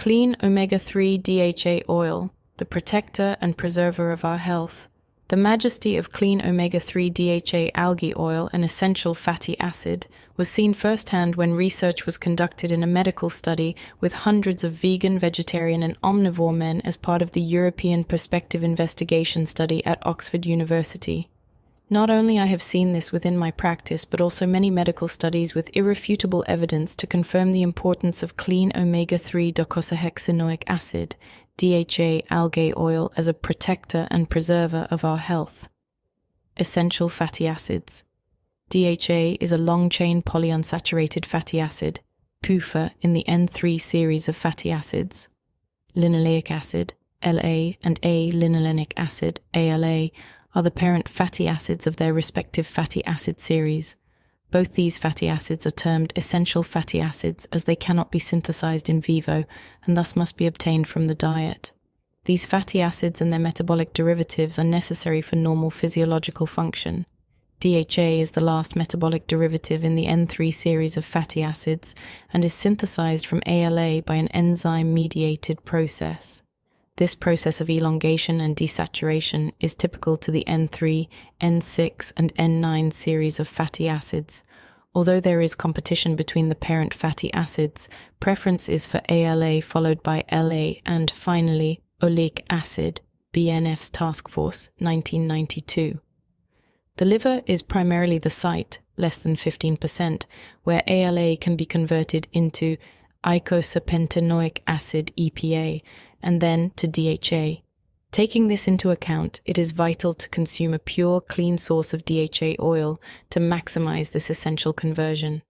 Clean omega-3 DHA oil, the protector and preserver of our health. The majesty of clean omega-3 DHA algae oil, an essential fatty acid, was seen firsthand when research was conducted in a medical study with hundreds of vegan, vegetarian, and omnivore men as part of the European Perspective Investigation study at Oxford University. Not only I have seen this within my practice, but also many medical studies with irrefutable evidence to confirm the importance of clean omega-3 docosahexaenoic acid, DHA algae oil as a protector and preserver of our health. Essential fatty acids. DHA is a long-chain polyunsaturated fatty acid, PUFA, in the N3 series of fatty acids. Linoleic acid, La, and A-linolenic acid, ALA, are the parent fatty acids of their respective fatty acid series. Both these fatty acids are termed essential fatty acids as they cannot be synthesized in vivo and thus must be obtained from the diet. These fatty acids and their metabolic derivatives are necessary for normal physiological function. DHA is the last metabolic derivative in the N3 series of fatty acids and is synthesized from ALA by an enzyme-mediated process. This process of elongation and desaturation is typical to the N3, N6, and N9 series of fatty acids. Although there is competition between the parent fatty acids, preference is for ALA followed by LA and finally oleic acid, BNF's Task Force, 1992. The liver is primarily the site, less than 15%, where ALA can be converted into eicosapentaenoic acid, EPA, and then to DHA. Taking this into account, it is vital to consume a pure, clean source of DHA oil to maximize this essential conversion.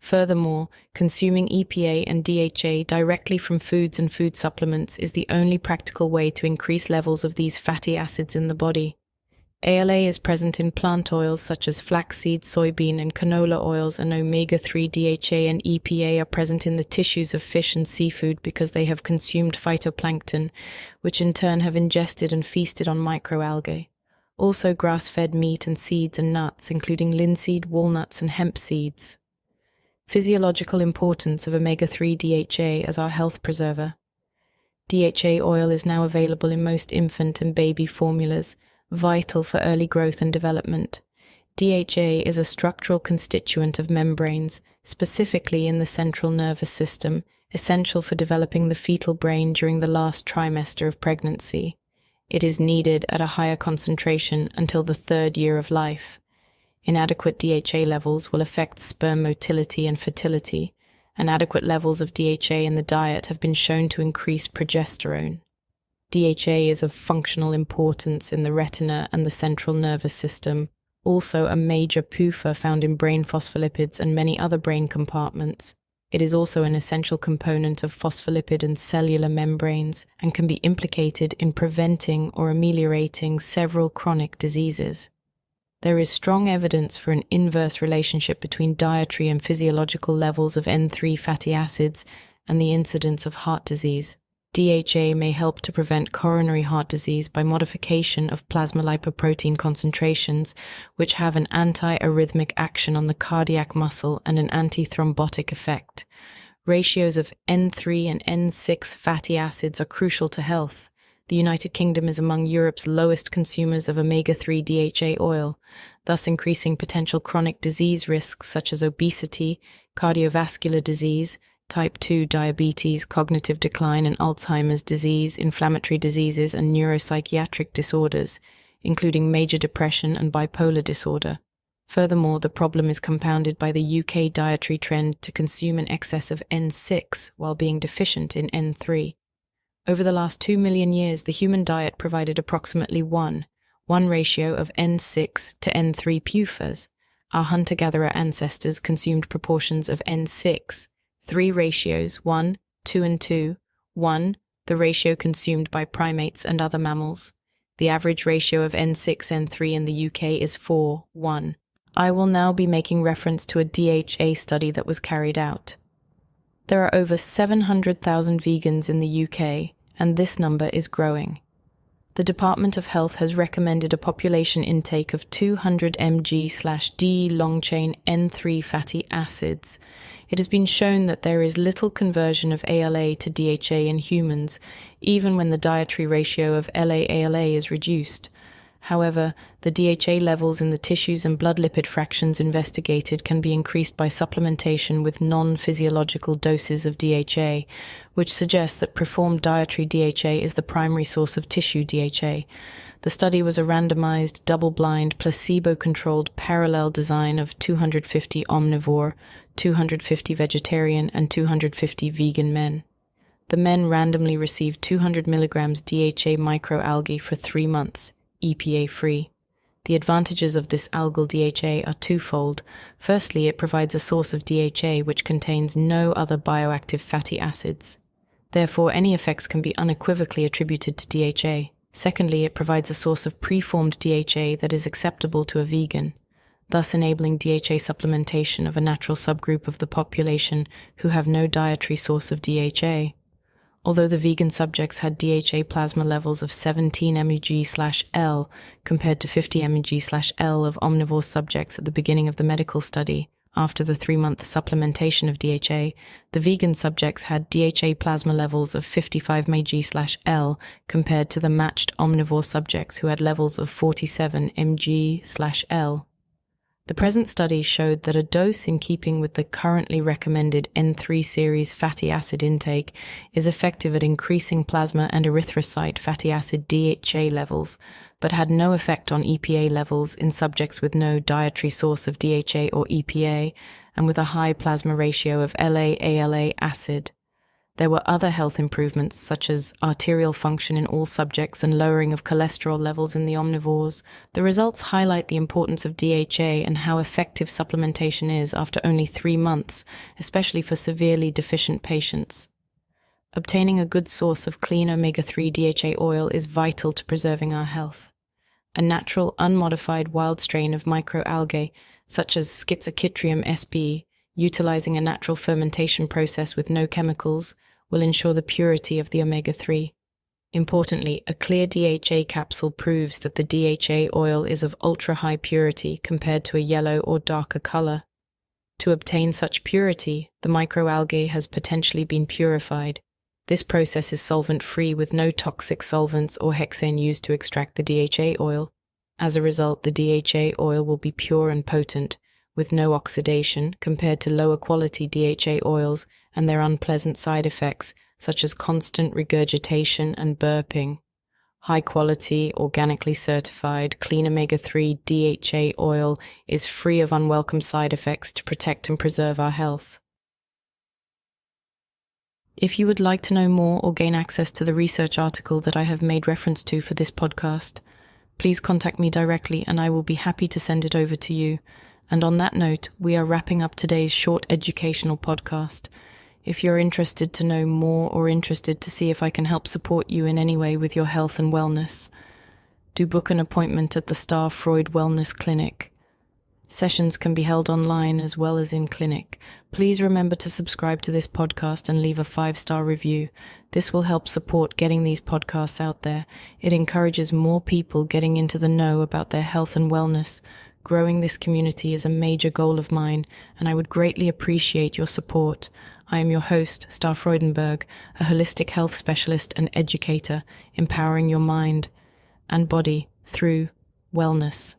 Furthermore, consuming EPA and DHA directly from foods and food supplements is the only practical way to increase levels of these fatty acids in the body. ALA is present in plant oils such as flaxseed, soybean, and canola oils, and omega-3 DHA and EPA are present in the tissues of fish and seafood because they have consumed phytoplankton, which in turn have ingested and feasted on microalgae. Also grass-fed meat and seeds and nuts, including linseed, walnuts, and hemp seeds. Physiological importance of omega-3 DHA as our health preserver. DHA oil is now available in most infant and baby formulas, vital for early growth and development. DHA is a structural constituent of membranes, specifically in the central nervous system, essential for developing the fetal brain during the last trimester of pregnancy. It is needed at a higher concentration until the 3rd year of life. Inadequate DHA levels will affect sperm motility and fertility. Inadequate levels of DHA in the diet have been shown to increase progesterone. DHA is of functional importance in the retina and the central nervous system, also a major PUFA found in brain phospholipids and many other brain compartments. It is also an essential component of phospholipid and cellular membranes and can be implicated in preventing or ameliorating several chronic diseases. There is strong evidence for an inverse relationship between dietary and physiological levels of N3 fatty acids and the incidence of heart disease. DHA may help to prevent coronary heart disease by modification of plasma lipoprotein concentrations, which have an anti-arrhythmic action on the cardiac muscle and an antithrombotic effect. Ratios of N3 and N6 fatty acids are crucial to health. The United Kingdom is among Europe's lowest consumers of omega-3 DHA oil, thus increasing potential chronic disease risks such as obesity, cardiovascular disease, type 2 diabetes, cognitive decline and Alzheimer's disease, inflammatory diseases, and neuropsychiatric disorders, including major depression and bipolar disorder. Furthermore, the problem is compounded by the UK dietary trend to consume an excess of N6 while being deficient in N3. Over the last 2 million years, the human diet provided approximately 1 ratio of N6 to N3 PUFAs. Our hunter-gatherer ancestors consumed proportions of N6, 3 ratios, 1, 2 and 2, 1, the ratio consumed by primates and other mammals. The average ratio of N6-N3 in the UK is 4, 1. I will now be making reference to a DHA study that was carried out. There are over 700,000 vegans in the UK, and this number is growing. The Department of Health has recommended a population intake of 200 mg/d long-chain N3 fatty acids. It has been shown that there is little conversion of ALA to DHA in humans, even when the dietary ratio of LA-ALA is reduced. However, the DHA levels in the tissues and blood lipid fractions investigated can be increased by supplementation with non-physiological doses of DHA, which suggests that preformed dietary DHA is the primary source of tissue DHA. The study was a randomized, double-blind, placebo-controlled parallel design of 250 omnivore, 250 vegetarian, and 250 vegan men. The men randomly received 200 milligrams DHA microalgae for 3 months, EPA-free. The advantages of this algal DHA are twofold. Firstly, it provides a source of DHA which contains no other bioactive fatty acids. Therefore, any effects can be unequivocally attributed to DHA. Secondly, it provides a source of preformed DHA that is acceptable to a vegan, thus enabling DHA supplementation of a natural subgroup of the population who have no dietary source of DHA. Although the vegan subjects had DHA plasma levels of 17 mg/L compared to 50 mg/L of omnivore subjects at the beginning of the medical study, after the 3-month supplementation of DHA, the vegan subjects had DHA plasma levels of 55 mg/L compared to the matched omnivore subjects who had levels of 47 mg/L. The present study showed that a dose in keeping with the currently recommended N3 series fatty acid intake is effective at increasing plasma and erythrocyte fatty acid DHA levels, but had no effect on EPA levels in subjects with no dietary source of DHA or EPA and with a high plasma ratio of LA-ALA acid. There were other health improvements such as arterial function in all subjects and lowering of cholesterol levels in the omnivores. The results highlight the importance of DHA and how effective supplementation is after only 3 months, especially for severely deficient patients. Obtaining a good source of clean omega-3 DHA oil is vital to preserving our health. A natural, unmodified wild strain of microalgae, such as Schizochytrium sp, utilizing a natural fermentation process with no chemicals, will ensure the purity of the omega-3. Importantly, a clear DHA capsule proves that the DHA oil is of ultra-high purity compared to a yellow or darker color. To obtain such purity, the microalgae has potentially been purified. This process is solvent-free with no toxic solvents or hexane used to extract the DHA oil. As a result, the DHA oil will be pure and potent, with no oxidation compared to lower-quality DHA oils and their unpleasant side effects, such as constant regurgitation and burping. High-quality, organically certified, clean omega-3 DHA oil is free of unwelcome side effects to protect and preserve our health. If you would like to know more or gain access to the research article that I have made reference to for this podcast, please contact me directly and I will be happy to send it over to you. And on that note, we are wrapping up today's short educational podcast. If you're interested to know more or interested to see if I can help support you in any way with your health and wellness, do book an appointment at the Star Freud Wellness Clinic. Sessions can be held online as well as in clinic. Please remember to subscribe to this podcast and leave a 5-star review. This will help support getting these podcasts out there. It encourages more people getting into the know about their health and wellness. Growing this community is a major goal of mine, and I would greatly appreciate your support. I am your host, Star Freudenberg, a holistic health specialist and educator, empowering your mind and body through wellness.